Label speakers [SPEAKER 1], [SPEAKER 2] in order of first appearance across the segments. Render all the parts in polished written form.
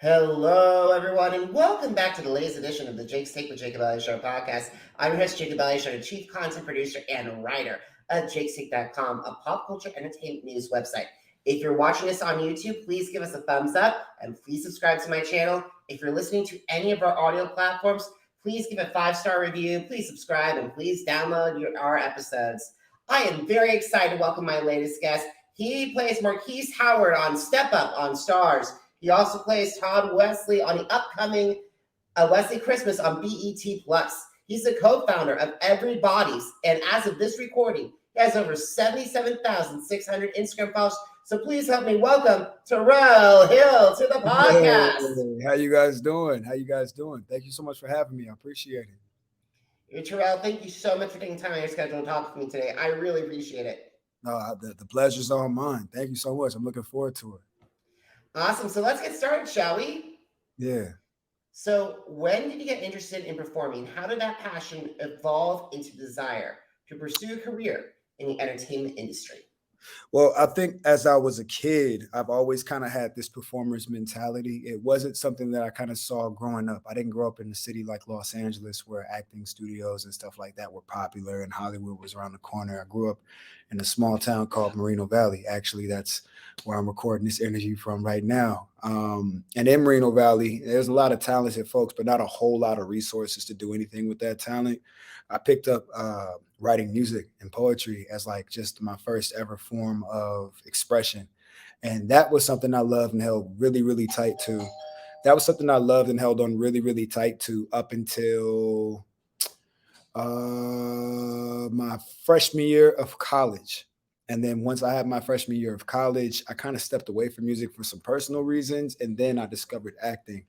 [SPEAKER 1] Hello, everyone, and welcome back to the latest edition of the Jake's Take with Jacob Elyachar Podcast. I'm your host, Jacob Elyachar, Chief Content Producer and Writer at jakestake.com, a pop culture entertainment news website. If you're watching us on YouTube, please give us a thumbs up and please subscribe to my channel. If you're listening to any of our audio platforms, please give a 5-star review, please subscribe, and please download our episodes. I am very excited to welcome my latest guest. He plays Marquise Howard on Step Up on Stars. He also plays Todd Wesley on the upcoming A Wesley Christmas on BET+. He's the co-founder of Everybody's, and as of this recording, he has over 77,600 Instagram followers. So please help me welcome Terayle Hill to the podcast.
[SPEAKER 2] Hey, how you guys doing? Thank you so much for having me. I appreciate it.
[SPEAKER 1] Terayle, thank you so much for taking time on your schedule to talk with me today. I really appreciate it.
[SPEAKER 2] No, the pleasure's all mine. Thank you so much. I'm looking forward to it.
[SPEAKER 1] Awesome. So let's get started, shall we?
[SPEAKER 2] Yeah.
[SPEAKER 1] So when did you get interested in performing? How did that passion evolve into desire to pursue a career in the entertainment industry?
[SPEAKER 2] Well, I think as I was a kid, I've always kind of had this performer's mentality. It wasn't something that I kind of saw growing up. I didn't grow up in a city like Los Angeles where acting studios and stuff like that were popular and Hollywood was around the corner. I grew up in a small town called Moreno Valley. Actually, that's where I'm recording this interview from right now. And in Moreno Valley, there's a lot of talented folks, but not a whole lot of resources to do anything with that talent. I picked up writing music and poetry as like just my first ever form of expression. And that was something I loved and held really, really tight to. That was something I loved and held on really, really tight to up until my freshman year of college. And then once I had my freshman year of college, I kind of stepped away from music for some personal reasons. And then I discovered acting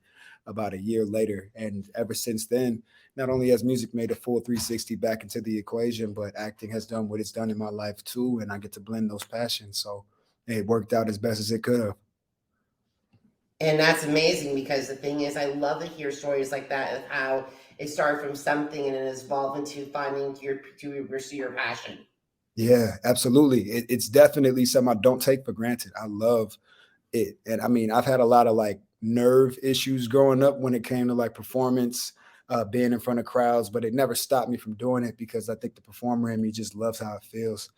[SPEAKER 2] about a year later. And ever since then, not only has music made a full 360 back into the equation, but acting has done what it's done in my life too. And I get to blend those passions. So it worked out as best as it could have.
[SPEAKER 1] And that's amazing because the thing is, I love to hear stories like that of how it started from something and it has evolved into finding to pursue your passion.
[SPEAKER 2] Yeah, absolutely. It's definitely something I don't take for granted. I love it. And I mean, I've had a lot of like nerve issues growing up when it came to like performance, being in front of crowds, but it never stopped me from doing it because I think the performer in me just loves how it feels.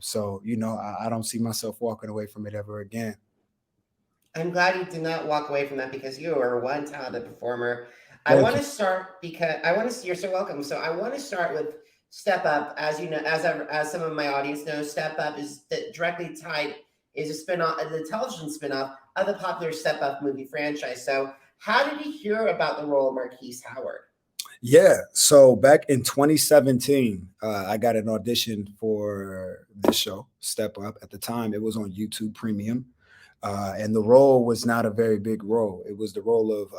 [SPEAKER 2] So, I don't see myself walking away from it ever again.
[SPEAKER 1] I'm glad you did not walk away from that because you are one talented performer. I want to start because you're so welcome. So I want to start with Step Up. As you know, as some of my audience knows, Step Up is directly tied, is a spinoff, the television spinoff of the popular Step Up movie franchise. So how did you hear about the role of Marquise Howard?
[SPEAKER 2] Yeah, so back in 2017, I got an audition for this show, Step Up. At the time, it was on YouTube Premium. And the role was not a very big role. It was the role of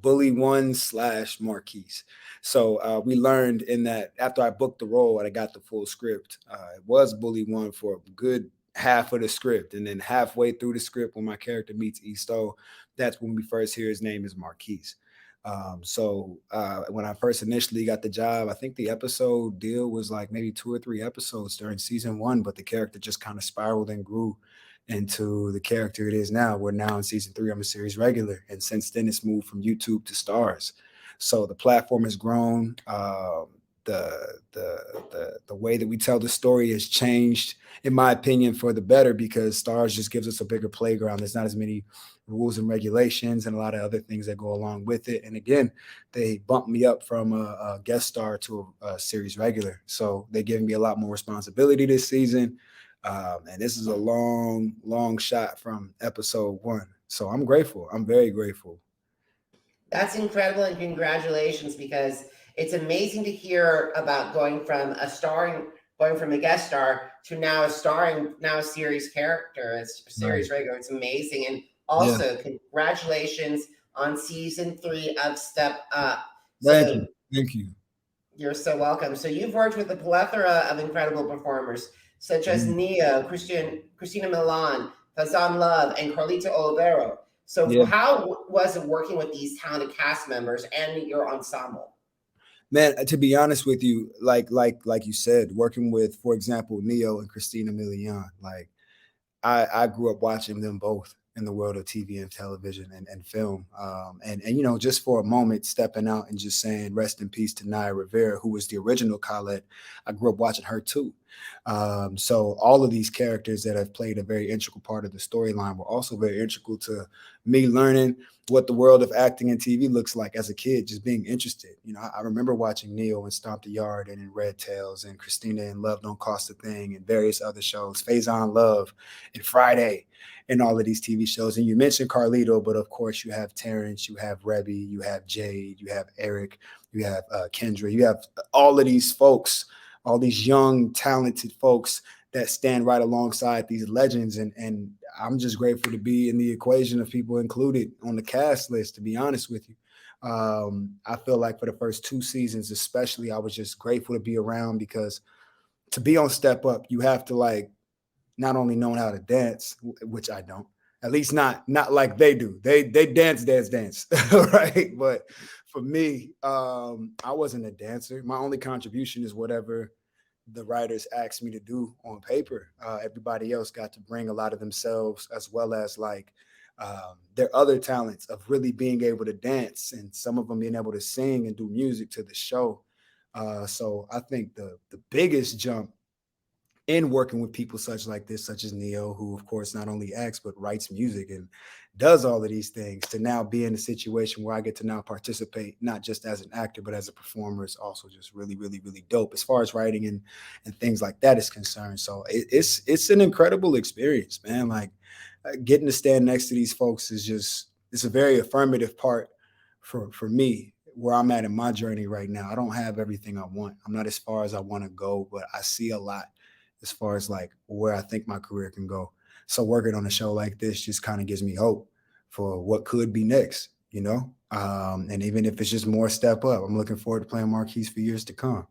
[SPEAKER 2] Bully One / Marquise. So we learned in that after I booked the role and I got the full script, it was Bully One for a good half of the script. And then halfway through the script, when my character meets Easto, that's when we first hear his name is Marquise. So when I first initially got the job, I think the episode deal was like maybe 2 or 3 episodes during season 1, but the character just kind of spiraled and grew into the character it is now. We're now in season 3. I'm a series regular, and since then it's moved from YouTube to Stars. So the platform has grown. The way that we tell the story has changed, in my opinion, for the better, because Stars just gives us a bigger playground. There's not as many rules and regulations and a lot of other things that go along with it. And again, they bumped me up from a guest star to a series regular. So they're giving me a lot more responsibility this season. And this is a long shot from episode 1. So I'm grateful. I'm very grateful.
[SPEAKER 1] That's incredible, and congratulations, because it's amazing to hear about going from a guest star to now a series character, a series regular. It's amazing. And also congratulations on season 3 of Step Up.
[SPEAKER 2] Thank you.
[SPEAKER 1] You're so welcome. So you've worked with a plethora of incredible performers, such as Neo, Christina Millan, Faizon Love, and Carlito Olivero. So how was it working with these talented cast members and your ensemble?
[SPEAKER 2] Man, to be honest with you, like you said, working with, for example, Neo and Christina Millan, like I grew up watching them both. in the world of TV and television and film. And just for a moment, stepping out and just saying rest in peace to Naya Rivera, who was the original Colette. I grew up watching her too. So all of these characters that have played a very integral part of the storyline were also very integral to me learning what the world of acting and TV looks like as a kid, just being interested. I remember watching Neo and Stomp the Yard and in Red Tails and Christina and Love Don't Cost a Thing and various other shows, Faizon Love and Friday and all of these TV shows. And you mentioned Carlito, but of course you have Terrence, you have Rebby, you have Jade, you have Eric, you have Kendra, you have all of these folks, all these young, talented folks that stand right alongside these legends. And I'm just grateful to be in the equation of people included on the cast list, to be honest with you. I feel like for the first 2 seasons, especially, I was just grateful to be around, because to be on Step Up, you have to not only know how to dance, which I don't, at least not like they do. They dance, right? But for me, I wasn't a dancer. My only contribution is whatever the writers asked me to do on paper. Everybody else got to bring a lot of themselves, as well as their other talents of really being able to dance, and some of them being able to sing and do music to the show. So I think the biggest jump in working with people such as Neo, who of course not only acts but writes music and does all of these things, to now be in a situation where I get to now participate not just as an actor but as a performer, is also just really, really, really dope as far as writing and things like that is concerned. So it's an incredible experience, man. Getting to stand next to these folks it's a very affirmative part for me, where I'm at in my journey right now. I don't have everything I want. I'm not as far as I want to go, but I see a lot as far as where I think my career can go. So working on a show like this just kind of gives me hope for what could be next, and even if it's just more Step Up, I'm looking forward to playing Marquise for years to come.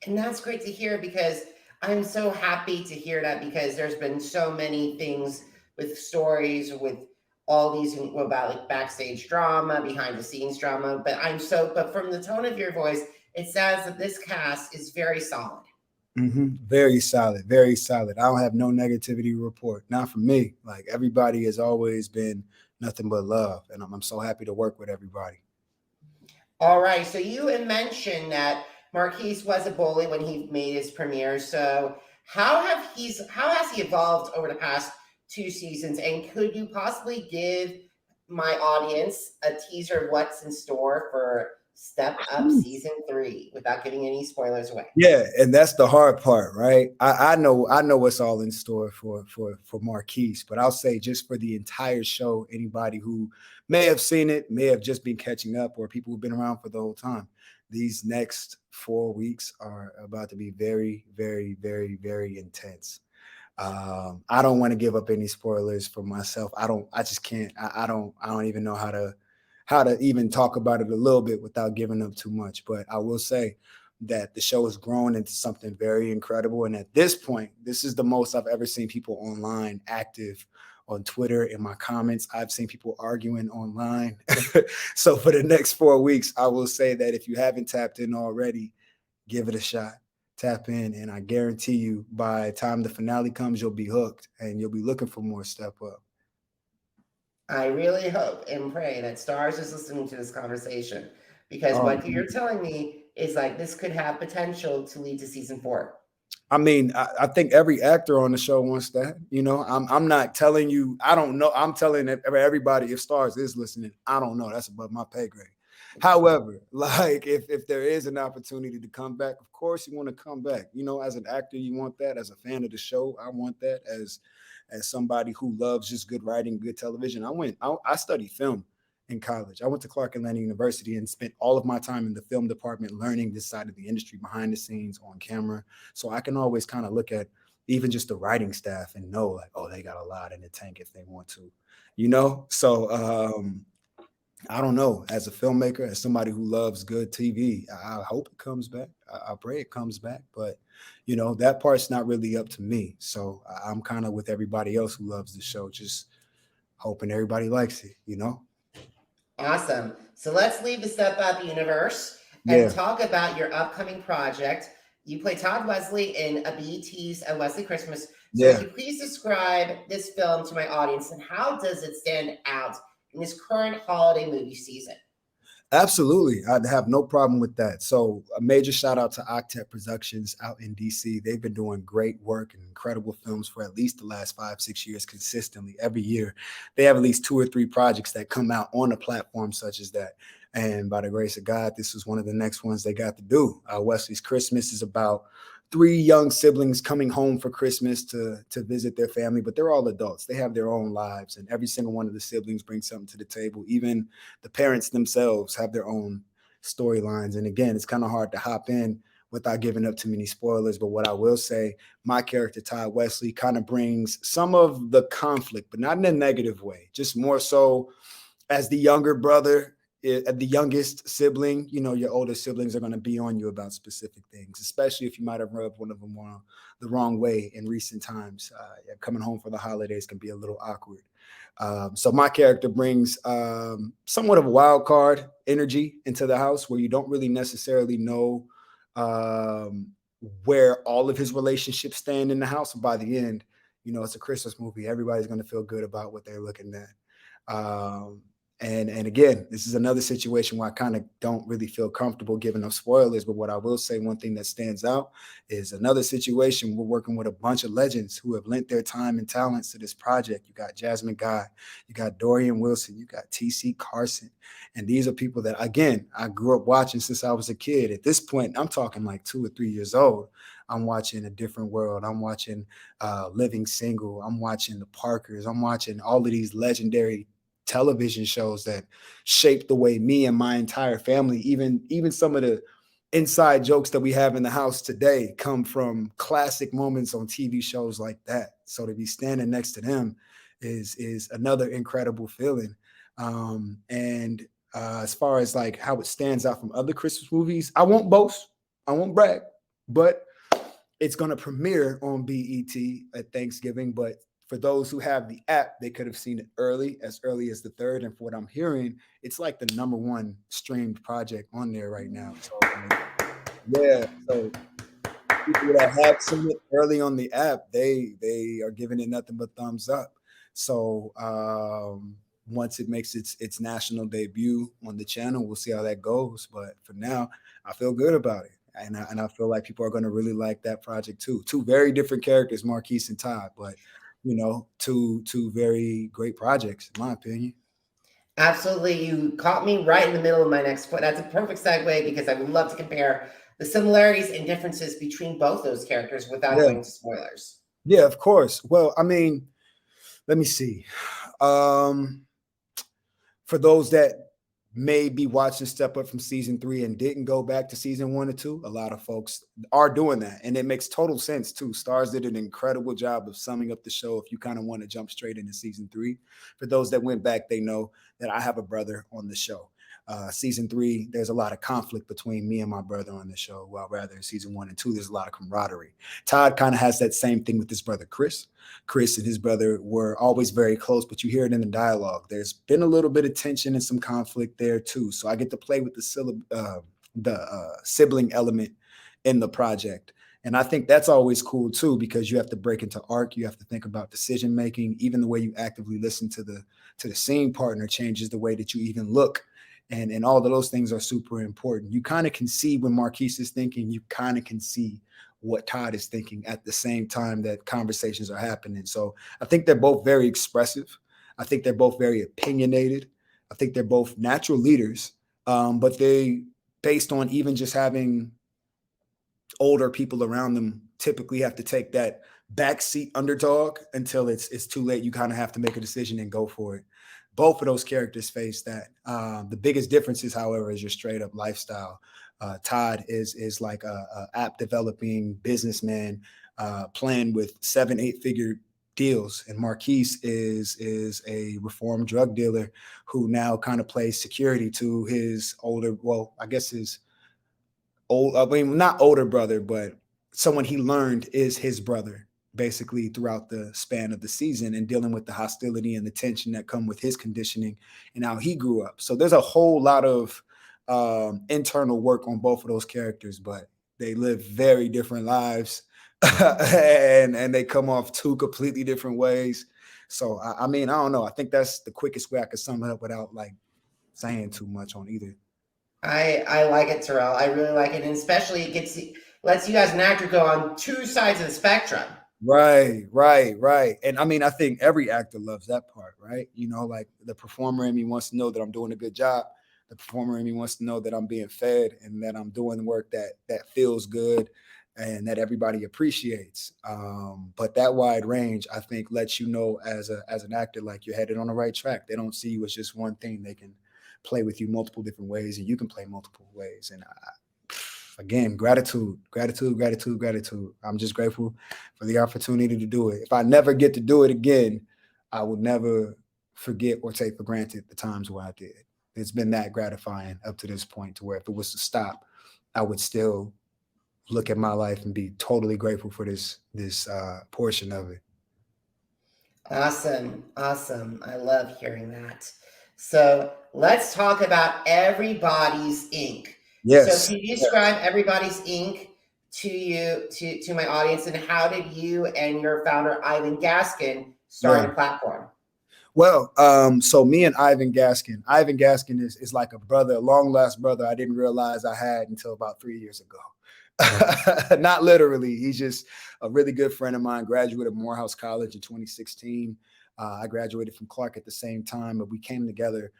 [SPEAKER 1] And that's great to hear, because I'm so happy to hear that, because there's been so many things with stories with all these about backstage drama, behind the scenes drama. But from the tone of your voice, it sounds that this cast is very solid.
[SPEAKER 2] Very solid, very solid. I don't have no negativity to report. Not from me. Everybody has always been nothing but love, and I'm so happy to work with everybody.
[SPEAKER 1] All right. So you had mentioned that Marquise was a bully when he made his premiere. So how has he evolved over the past 2 seasons? And could you possibly give my audience a teaser of what's in store for Step Up season 3 without giving any spoilers away?
[SPEAKER 2] Yeah, and that's the hard part, right? I know what's all in store for Marquise, but I'll say just for the entire show, anybody who may have seen it, may have just been catching up, or people who've been around for the whole time, these next 4 weeks are about to be very, very, very, very intense. I don't want to give up any spoilers for myself. I just can't. I don't even know how to even talk about it a little bit without giving up too much. But I will say that the show has grown into something very incredible. And at this point, this is the most I've ever seen people online active on Twitter. In my comments, I've seen people arguing online. So for the next 4 weeks, I will say that if you haven't tapped in already, give it a shot. Tap in, and I guarantee you by the time the finale comes, you'll be hooked and you'll be looking for more Step Up.
[SPEAKER 1] I really hope and pray that Stars is listening to this conversation, because what you're telling me is this could have potential to lead to season 4.
[SPEAKER 2] I mean, I think every actor on the show wants that. I'm not telling you, I don't know. I'm telling everybody, if Stars is listening, I don't know. That's above my pay grade. However, if there is an opportunity to come back, of course you want to come back. As an actor, you want that. As a fan of the show, I want that. As somebody who loves just good writing, good television, I studied film in college. I went to Clark Atlanta University and spent all of my time in the film department learning this side of the industry, behind the scenes, on camera. So I can always kind of look at even just the writing staff and know they got a lot in the tank if they want to, So I don't know. As a filmmaker, as somebody who loves good TV, I hope it comes back. I pray it comes back. But, that part's not really up to me. So I'm kind of with everybody else who loves the show, just hoping everybody likes it,
[SPEAKER 1] Awesome. So let's leave the Step Up universe and talk about your upcoming project, You play Todd Wesley in a BET's A Wesley Christmas. So would
[SPEAKER 2] Yeah.
[SPEAKER 1] you please describe this film to my audience and how does it stand out in this current holiday movie season?
[SPEAKER 2] Absolutely. I'd have no problem with that. So a major shout out to Octet Productions out in DC. They've been doing great work and incredible films for at least the last 5-6 years consistently. Every year, they have at least 2 or 3 projects that come out on a platform such as that. And by the grace of God, this was one of the next ones they got to do. Wesley's Christmas is about 3 young siblings coming home for Christmas to visit their family, but they're all adults. They have their own lives, and every single one of the siblings brings something to the table. Even the parents themselves have their own storylines. And again, it's kind of hard to hop in without giving up too many spoilers. But what I will say, my character, Todd Wesley, kind of brings some of the conflict, but not in a negative way, just more so as the younger brother, the youngest sibling. Your older siblings are going to be on you about specific things, especially if you might have rubbed one of them the wrong way in recent times. Coming home for the holidays can be a little awkward. So my character brings somewhat of a wild card energy into the house where you don't really necessarily know where all of his relationships stand in the house. And by the end, it's a Christmas movie. Everybody's going to feel good about what they're looking at. And again, this is another situation where I kind of don't really feel comfortable giving up spoilers. But what I will say, one thing that stands out is another situation. We're working with a bunch of legends who have lent their time and talents to this project. You got Jasmine Guy, you got Dorian Wilson, you got TC Carson. And these are people that, again, I grew up watching since I was a kid. At this point, I'm talking like 2 or 3 years old. I'm watching A Different World. I'm watching Living Single. I'm watching The Parkers. I'm watching all of these legendary television shows that shaped the way me and my entire family, even some of the inside jokes that we have in the house today come from classic moments on TV shows like that. So to be standing next to them is another incredible feeling. And as far as like how it stands out from other Christmas movies, I won't boast, I won't brag, but it's going to premiere on BET at Thanksgiving. But for those who have the app, they could have seen it as early as the 3rd. And for what I'm hearing, it's like the #1 streamed project on there right now. So yeah, so people that have seen it early on the app, they are giving it nothing but thumbs up. So once it makes its national debut on the channel, we'll see how that goes. But for now, I feel good about it. And I feel like people are going to really like that project too. 2 very different characters, Marquise and Todd, but two very great projects, in my opinion.
[SPEAKER 1] Absolutely. You caught me right in the middle of my next point. That's a perfect segue because I would love to compare the similarities and differences between both those characters without
[SPEAKER 2] Yeah,
[SPEAKER 1] going to spoilers.
[SPEAKER 2] yeah, of course. Well, I mean, let me see. For those that may be watching Step Up from season 3 and didn't go back to season 1 or 2, a lot of folks are doing that. And it makes total sense too. Stars did an incredible job of summing up the show if you kind of want to jump straight into season 3. For those that went back, they know that I have a brother on the show. Season 3, there's a lot of conflict between me and my brother on the show. Well, rather in season 1 and 2, there's a lot of camaraderie. Todd kind of has that same thing with his brother, Chris. Chris and his brother were always very close, but you hear it in the dialogue. There's been a little bit of tension and some conflict there too. So I get to play with the sibling element in the project. And I think that's always cool too, because you have to break into arc. You have to think about decision making. Even the way you actively listen to the scene partner changes the way that you even look. And all of those things are super important. You kind of can see when Marquise is thinking, you kind of can see what Todd is thinking at the same time that conversations are happening. So I think they're both very expressive. I think they're both very opinionated. I think they're both natural leaders, but they, based on even just having older people around them, typically have to take that backseat underdog until it's too late. You kind of have to make a decision and go for it. Both of those characters face that. The biggest differences, however, is your straight up lifestyle. Todd is like a app developing businessman playing with 7-8 figure deals, and Marquise is a reformed drug dealer who now kind of plays security to his older, well, I guess his old, I mean, not older brother, but someone he learned is his brother, basically throughout the span of the season, and dealing with the hostility and the tension that come with his conditioning and how he grew up. So there's a whole lot of internal work on both of those characters, but They live very different lives, and they come off two completely different ways. So I mean, I don't know. I think that's the quickest way I could sum it up without like saying too much on either.
[SPEAKER 1] I like it, Terayle. I really like it, and especially lets you as an actor go on two sides of the spectrum.
[SPEAKER 2] Right. And I mean, I think every actor loves that part, right? You know, like the performer in me wants to know that I'm doing a good job. The performer in me wants to know that I'm being fed and that I'm doing work that feels good and that everybody appreciates. But that wide range, I think, lets you know as an actor, like you're headed on the right track. They don't see you as just one thing. They can play with you multiple different ways, and you can play multiple ways. And again, gratitude. I'm just grateful for the opportunity to do it. If I never get to do it again, I will never forget or take for granted the times where I did. It's been that gratifying up to this point to where if it was to stop, I would still look at my life and be totally grateful for this portion of it.
[SPEAKER 1] Awesome. I love hearing that. So let's talk about Everybody's Ink. So
[SPEAKER 2] Yes.
[SPEAKER 1] can you describe Everybody's Ink to my audience, and how did you and your founder Ivan Gaskin start a platform?
[SPEAKER 2] Well, so me and Ivan Gaskin is like a brother, a long lost brother I didn't realize I had until about 3 years ago. Not literally. He's just a really good friend of mine, graduated of Morehouse College in 2016. I graduated from Clark at the same time, but we came together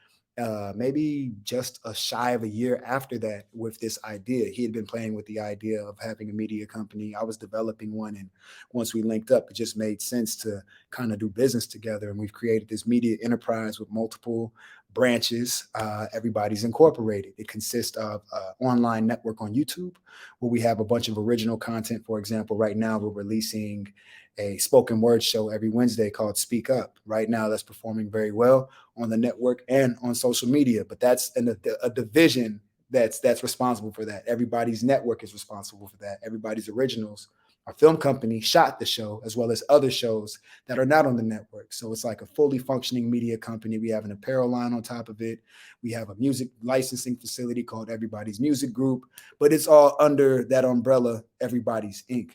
[SPEAKER 2] maybe just shy of a year after that with this idea. He had been playing with the idea of having a media company. I was developing one. And once we linked up, it just made sense to kind of do business together. And we've created this media enterprise with multiple branches. Everybody's Incorporated. It consists of an online network on YouTube where we have a bunch of original content. For example, right now we're releasing a spoken word show every Wednesday called Speak Up. Right now, that's performing very well on the network and on social media. But that's a division that's responsible for that. Everybody's network is responsible for that. Everybody's Originals, our film company, shot the show, as well as other shows that are not on the network. So it's like a fully functioning media company. We have an apparel line on top of it. We have a music licensing facility called Everybody's Music Group, but it's all under that umbrella, Everybody's Inc.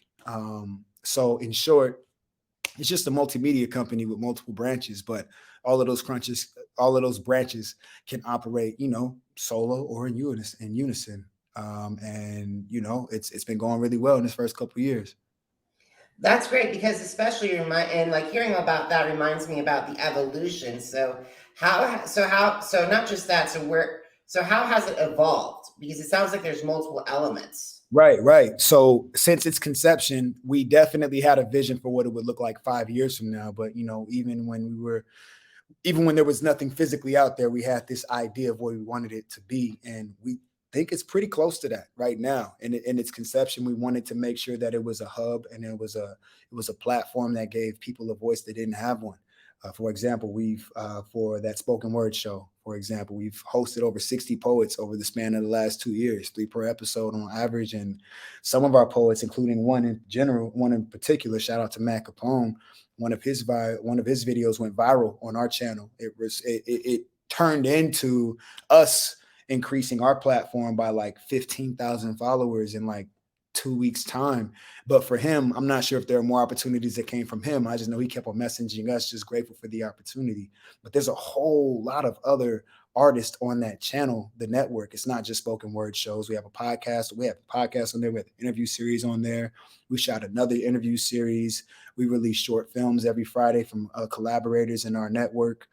[SPEAKER 2] So in short, it's just a multimedia company with multiple branches, but all of those branches can operate, solo or in unison. And it's been going really well in this first couple of years.
[SPEAKER 1] That's great, because especially hearing about that reminds me about the evolution. So how not just that. So how has it evolved? Because it sounds like there's multiple elements.
[SPEAKER 2] Right. So since its conception, we definitely had a vision for what it would look like 5 years from now. But even when there was nothing physically out there, we had this idea of what we wanted it to be, and we think it's pretty close to that right now. In its conception, we wanted to make sure that it was a hub and it was a platform that gave people a voice that didn't have one. For example, for that spoken word show, for example, we've hosted over 60 poets over the span of the last 2 years, 3 per episode on average. And some of our poets, including one in particular, shout out to Matt Capone, one of his videos went viral on our channel. It turned into us increasing our platform by like 15,000 followers in like 2 weeks time. But for him, I'm not sure if there are more opportunities that came from him. I just know he kept on messaging us, just grateful for the opportunity. But there's a whole lot of other artists on that channel, the network. It's not just spoken word shows. We have a podcast. We have a podcast on there. We have an interview series on there. We shot another interview series. We release short films every Friday from collaborators in our network,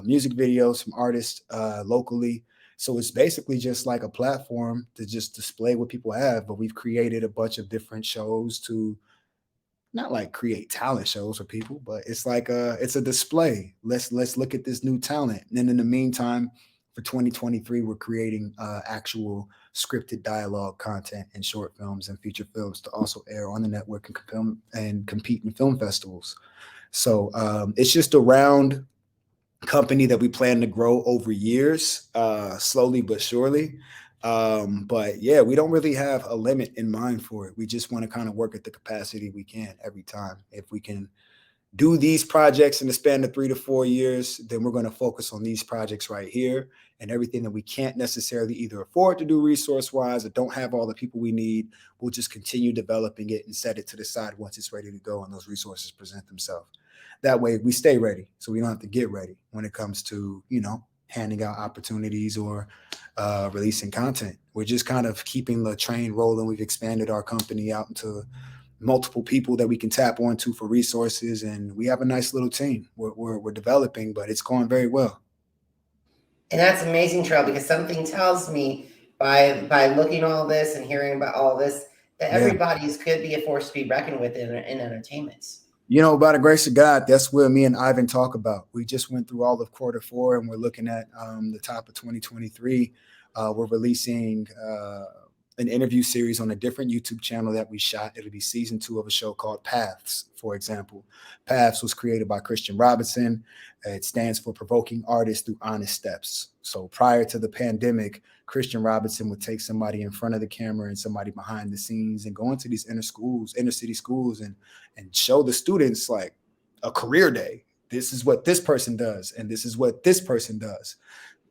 [SPEAKER 2] music videos from artists locally. So it's basically just like a platform to just display what people have, but we've created a bunch of different shows to not like create talent shows for people, but it's like it's a display. Let's look at this new talent. And then in the meantime, for 2023, we're creating actual scripted dialogue content and short films and feature films to also air on the network and compete in film festivals. So it's just a round company that we plan to grow over years, slowly but surely. But yeah, we don't really have a limit in mind for it. We just want to kind of work at the capacity we can every time. If we can do these projects in the span of 3 to 4 years, then we're going to focus on these projects right here, and everything that we can't necessarily either afford to do resource wise or don't have all the people we need, we'll just continue developing it and set it to the side once it's ready to go and those resources present themselves. That way we stay ready, so we don't have to get ready when it comes to, handing out opportunities or releasing content. We're just kind of keeping the train rolling. We've expanded our company out into multiple people that we can tap onto for resources, and we have a nice little team. We're developing, but it's going very well.
[SPEAKER 1] And that's amazing, Terayle, because something tells me by looking all this and hearing about all this that everybody's could be a force to be reckoned with in entertainment.
[SPEAKER 2] By the grace of God, that's what me and Ivan talk about. We just went through all of Q4, and we're looking at the top of 2023. We're releasing an interview series on a different YouTube channel that we shot. It'll be season 2 of a show called Paths, for example. Paths was created by Christian Robinson. It stands for Provoking Artists Through Honest Steps. So prior to the pandemic, Christian Robinson would take somebody in front of the camera and somebody behind the scenes and go into these inner city schools, and show the students like a career day. This is what this person does, and this is what this person does.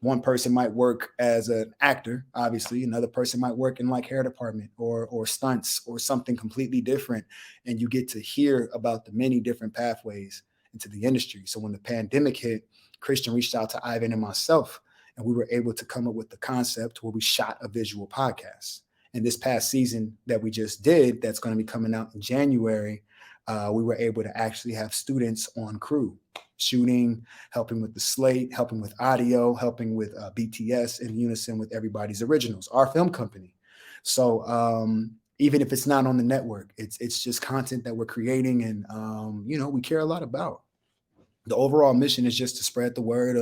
[SPEAKER 2] One person might work as an actor, obviously. Another person might work in like hair department or stunts or something completely different. And you get to hear about the many different pathways into the industry. So when the pandemic hit, Christian reached out to Ivan and myself, and we were able to come up with the concept where we shot a visual podcast. And this past season that we just did, that's going to be coming out in January, we were able to actually have students on crew, shooting, helping with the slate, helping with audio, helping with BTS in unison with Everybody's Originals, our film company. So even if it's not on the network, it's just content that we're creating, and we care a lot about. The overall mission is just to spread the word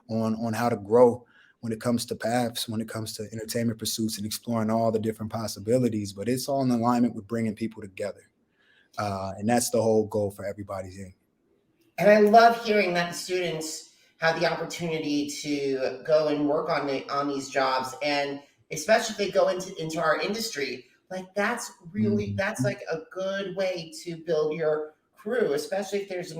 [SPEAKER 2] on how to grow when it comes to paths, when it comes to entertainment pursuits, and exploring all the different possibilities. But it's all in alignment with bringing people together. And that's the whole goal for Everybody's In.
[SPEAKER 1] And I love hearing that the students have the opportunity to go and work on these jobs, and especially if they go into our industry, like that's that's like a good way to build your crew, especially if there's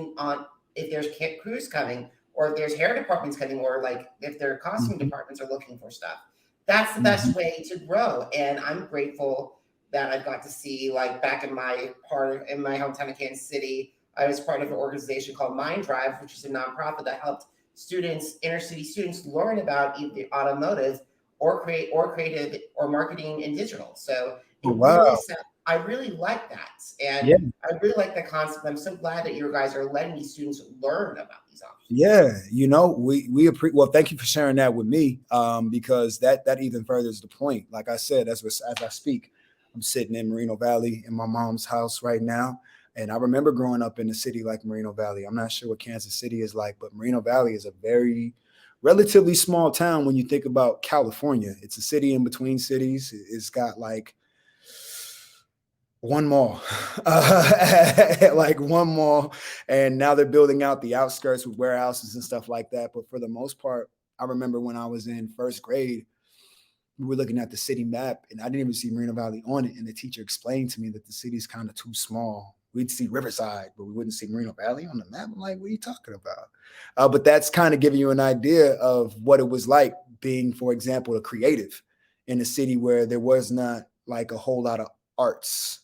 [SPEAKER 1] crews coming, or if there's hair departments coming, or like if their costume departments are looking for stuff. That's the best way to grow. And I'm grateful that I've got to see, like back in my hometown of Kansas City, I was part of an organization called Mind Drive, which is a nonprofit that helped inner city students learn about either automotive or creative or marketing and digital. So I really like that. And I really like the concept. I'm so glad that you guys are letting these students learn about these options.
[SPEAKER 2] Yeah, we appreciate. Well, thank you for sharing that with me, because that even furthers the point. Like I said, as I speak, I'm sitting in Moreno Valley in my mom's house right now. And I remember growing up in a city like Moreno Valley. I'm not sure what Kansas City is like, but Moreno Valley is a very relatively small town when you think about California. It's a city in between cities. It's got like one mall, like one mall. And now they're building out the outskirts with warehouses and stuff like that. But for the most part, I remember when I was in first grade, we were looking at the city map, and I didn't even see Moreno Valley on it. And the teacher explained to me that the city is kind of too small. We'd see Riverside, but we wouldn't see Moreno Valley on the map. I'm like, what are you talking about? But that's kind of giving you an idea of what it was like being, for example, a creative in a city where there was not like a whole lot of arts.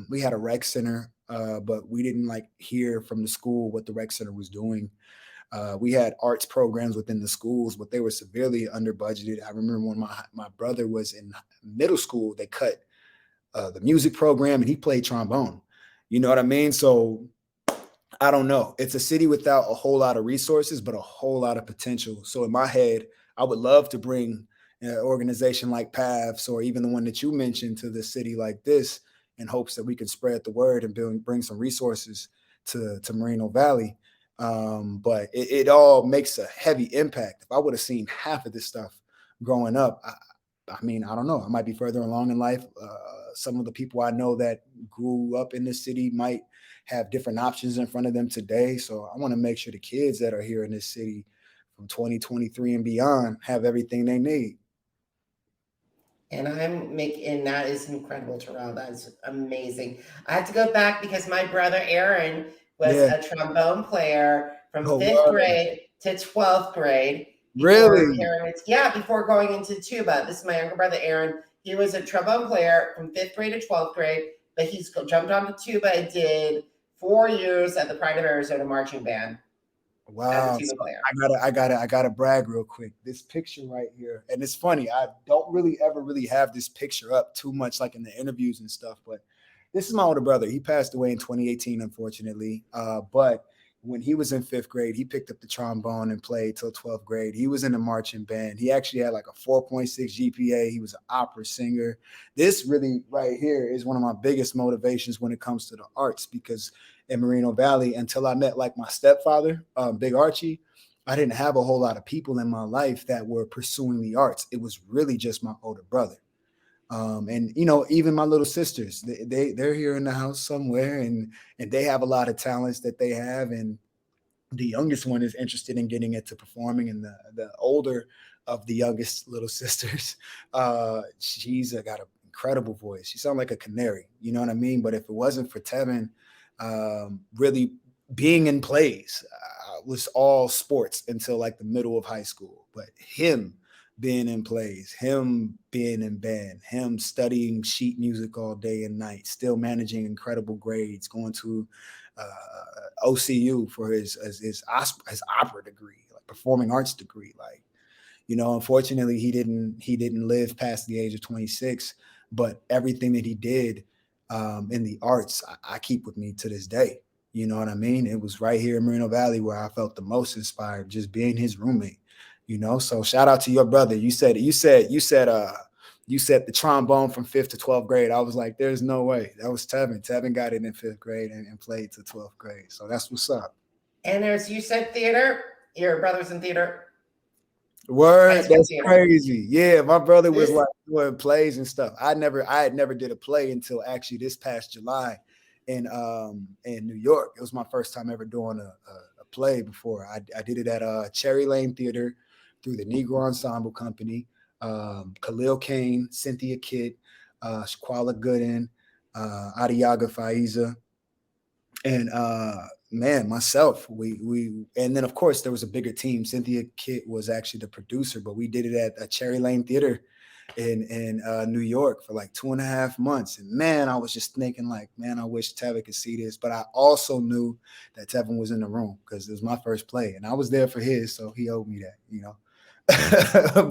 [SPEAKER 2] We had a rec center, but we didn't like hear from the school what the rec center was doing. We had arts programs within the schools, but they were severely under budgeted. I remember when my brother was in middle school, they cut the music program, and he played trombone. You know what I mean? So I don't know. It's a city without a whole lot of resources, but a whole lot of potential. So in my head, I would love to bring an organization like Paths, or even the one that you mentioned, to the city like this, in hopes that we can spread the word and bring some resources to Moreno Valley. But it all makes a heavy impact. If I would have seen half of this stuff growing up, I mean, I don't know. I might be further along in life. Some of the people I know that grew up in this city might have different options in front of them today. So I want to make sure the kids that are here in this city from 2023 and beyond have everything they need.
[SPEAKER 1] And that is incredible, Terayle. That is amazing. I have to go back because my brother Aaron was
[SPEAKER 2] Yeah.
[SPEAKER 1] a trombone player from
[SPEAKER 2] Oh,
[SPEAKER 1] 5th
[SPEAKER 2] wow.
[SPEAKER 1] grade to 12th grade.
[SPEAKER 2] Really?
[SPEAKER 1] Before going into tuba. This is my younger brother, Aaron. He was a trombone player from 5th grade to 12th grade, but he's jumped onto tuba and did 4 years at the Pride of Arizona marching band as a
[SPEAKER 2] Wow.
[SPEAKER 1] tuba
[SPEAKER 2] So
[SPEAKER 1] player.
[SPEAKER 2] I gotta brag real quick. This picture right here, and it's funny. I don't really ever have this picture up too much, like in the interviews and stuff. But this is my older brother. He passed away in 2018, unfortunately. But when he was in 5th grade, he picked up the trombone and played till 12th grade. He was in the marching band. He actually had like a 4.6 GPA. He was an opera singer. This really right here is one of my biggest motivations when it comes to the arts, because in Moreno Valley, until I met like my stepfather, Big Archie, I didn't have a whole lot of people in my life that were pursuing the arts. It was really just my older brother. And even my little sisters, they're here in the house somewhere, and they have a lot of talents that they have. And the youngest one is interested in getting into performing, and the older of the youngest little sisters, she's got an incredible voice. She sounds like a canary, you know what I mean? But if it wasn't for Tevin, really being in plays, was all sports until like the middle of high school. But him being in plays, him being in band, him studying sheet music all day and night, still managing incredible grades, going to OCU for his opera degree, like performing arts degree. Like, unfortunately he didn't live past the age of 26, but everything that he did in the arts, I keep with me to this day. You know what I mean? It was right here in Moreno Valley where I felt the most inspired, just being his roommate. So shout out to your brother. You said the trombone from 5th to 12th grade. I was like, there's no way. That was Tevin. Tevin got it in 5th grade and played to 12th grade. So that's what's up.
[SPEAKER 1] And as you said, theater, your brother's in theater.
[SPEAKER 2] Word, that's crazy. Yeah, my brother was like doing plays and stuff. I had never did a play until actually this past July in New York. It was my first time ever doing a play before. I did it at Cherry Lane Theater through the Negro Ensemble Company. Khalil Kane, Cynthia Kitt, Shaquala Gooden, Adiaga Faiza, and myself. We and then of course there was a bigger team. Cynthia Kitt was actually the producer, but we did it at a Cherry Lane Theater in New York for like 2.5 months. And man, I was just thinking like, man, I wish Tevin could see this. But I also knew that Tevin was in the room because it was my first play, and I was there for his, so he owed me that.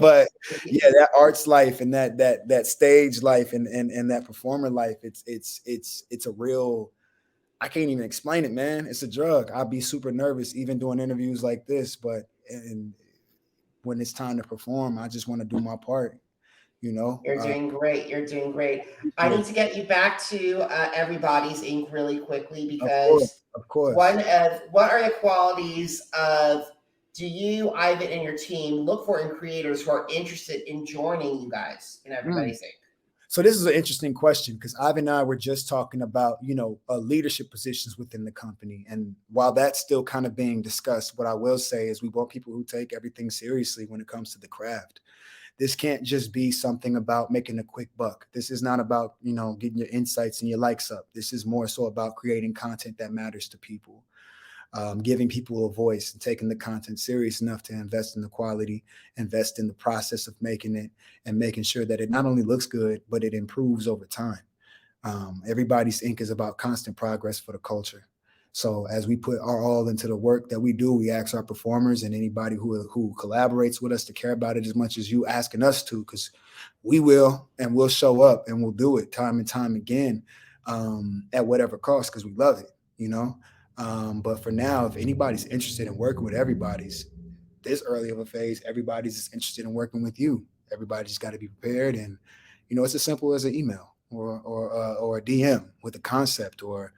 [SPEAKER 2] But yeah, that arts life and that stage life and that performer life, it's a real, I can't even explain it, man. It's a drug. I'd be super nervous even doing interviews like this, but when it's time to perform, I just want to do my part.
[SPEAKER 1] You're doing great. You're doing great. I need to get you back to Everybody's Inc. really quickly, because
[SPEAKER 2] of course.
[SPEAKER 1] What are the qualities of do you, Ivan, and your team look for in creators who are interested in joining you guys in Everybody's Inc.?
[SPEAKER 2] So this is an interesting question, because Ivan and I were just talking about, leadership positions within the company. And while that's still kind of being discussed, what I will say is we want people who take everything seriously when it comes to the craft. This can't just be something about making a quick buck. This is not about, getting your insights and your likes up. This is more so about creating content that matters to people. Giving people a voice and taking the content serious enough to invest in the quality, invest in the process of making it, and making sure that it not only looks good, but it improves over time. Everybody's Inc. is about constant progress for the culture. So as we put our all into the work that we do, we ask our performers and anybody who collaborates with us to care about it as much as you asking us to, because we will, and we'll show up and we'll do it time and time again, at whatever cost, because we love it, But for now, if anybody's interested in working with Everybody's this early of a phase, Everybody's interested in working with you. Everybody's got to be prepared, and it's as simple as an email or a DM with a concept, or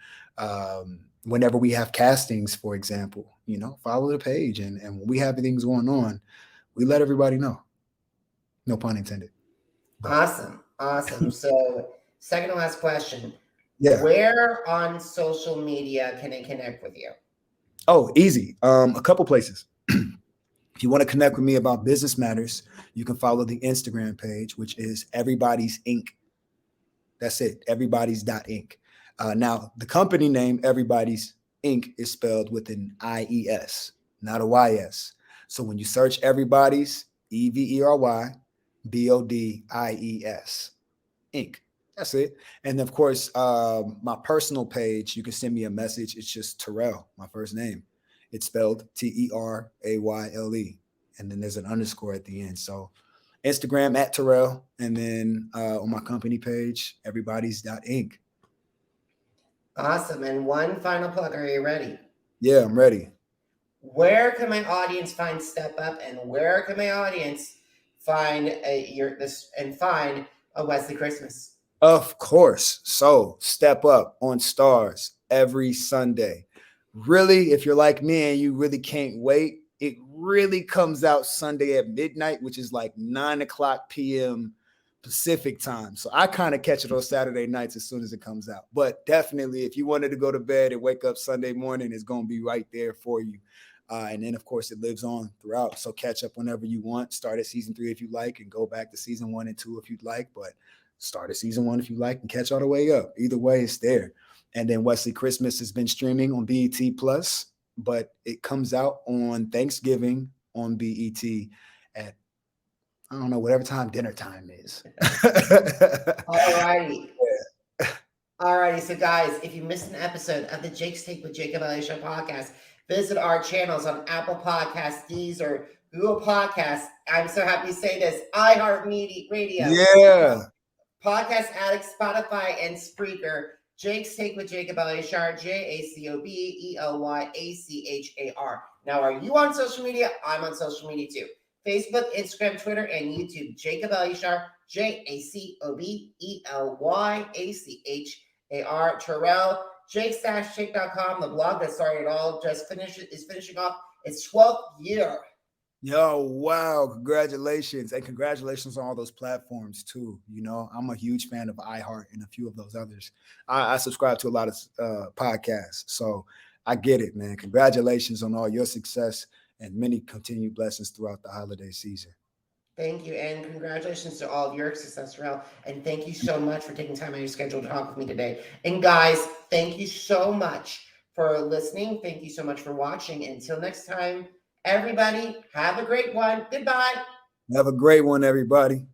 [SPEAKER 2] whenever we have castings, for example, follow the page, and when we have things going on, we let everybody know. No pun intended.
[SPEAKER 1] Awesome. So, second to last question.
[SPEAKER 2] Yeah.
[SPEAKER 1] Where on social media can they connect with you?
[SPEAKER 2] Oh, easy. A couple places. If you want to connect with me about business matters, you can follow the Instagram page, which is Everybody's Inc. That's it. Everybody's.inc. Now, the company name, Everybody's, Inc. is spelled with an I-E-S, not a Y-S. So when you search everybody's, Everybodies, Inc. That's it. And of course, my personal page, you can send me a message. It's just Terayle, my first name. It's spelled Terayle. And then there's an underscore at the end. So Instagram at Terayle. And then on my company page, everybody's.inc.
[SPEAKER 1] Awesome. And one final plug. Are you ready?
[SPEAKER 2] Yeah, I'm ready.
[SPEAKER 1] Where can my audience find Step Up, and where can my audience find find A Wesley Christmas?
[SPEAKER 2] Of course. So Step Up on Stars every Sunday. Really, if you're like me and you really can't wait, it really comes out Sunday at midnight, which is like 9:00 p.m. Pacific time. So I kind of catch it on Saturday nights as soon as it comes out. But definitely, if you wanted to go to bed and wake up Sunday morning, it's going to be right there for you. And then, of course, it lives on throughout. So catch up whenever you want. Start at season 3 if you like, and go back to season 1 and 2 if you'd like. But start at season 1 if you like, and catch all the way up. Either way, it's there. And then Wesley Christmas has been streaming on BET Plus, but it comes out on Thanksgiving on BET at, I don't know, whatever time dinner time is.
[SPEAKER 1] All righty. Alrighty, so guys, if you missed an episode of the Jake's Take with Jacob Elyachar podcast, visit our channels on Apple Podcasts, Deezer, Google Podcasts. I'm so happy to say this, iHeartMedia Radio.
[SPEAKER 2] Yeah.
[SPEAKER 1] Podcast Addict, Spotify, and Spreaker. Jake's Take with Jacob Elyachar, JACOBELYACHAR. Now, are you on social media? I'm on social media too. Facebook, Instagram, Twitter, and YouTube. Jacob Elyachar, JACOBELYACHAR. Terayle, Jake-Take.com, the blog that started it all, is finishing off its 12th year.
[SPEAKER 2] Yo, wow. Congratulations. And congratulations on all those platforms too. You know, I'm a huge fan of iHeart and a few of those others. I subscribe to a lot of podcasts. So I get it, man. Congratulations on all your success and many continued blessings throughout the holiday season.
[SPEAKER 1] Thank you. And congratulations to all of your success, Terayle. And thank you so much for taking time out of your schedule to talk with me today. And guys, thank you so much for listening. Thank you so much for watching. Until next time, everybody, have a great one. Goodbye.
[SPEAKER 2] Have a great one, everybody.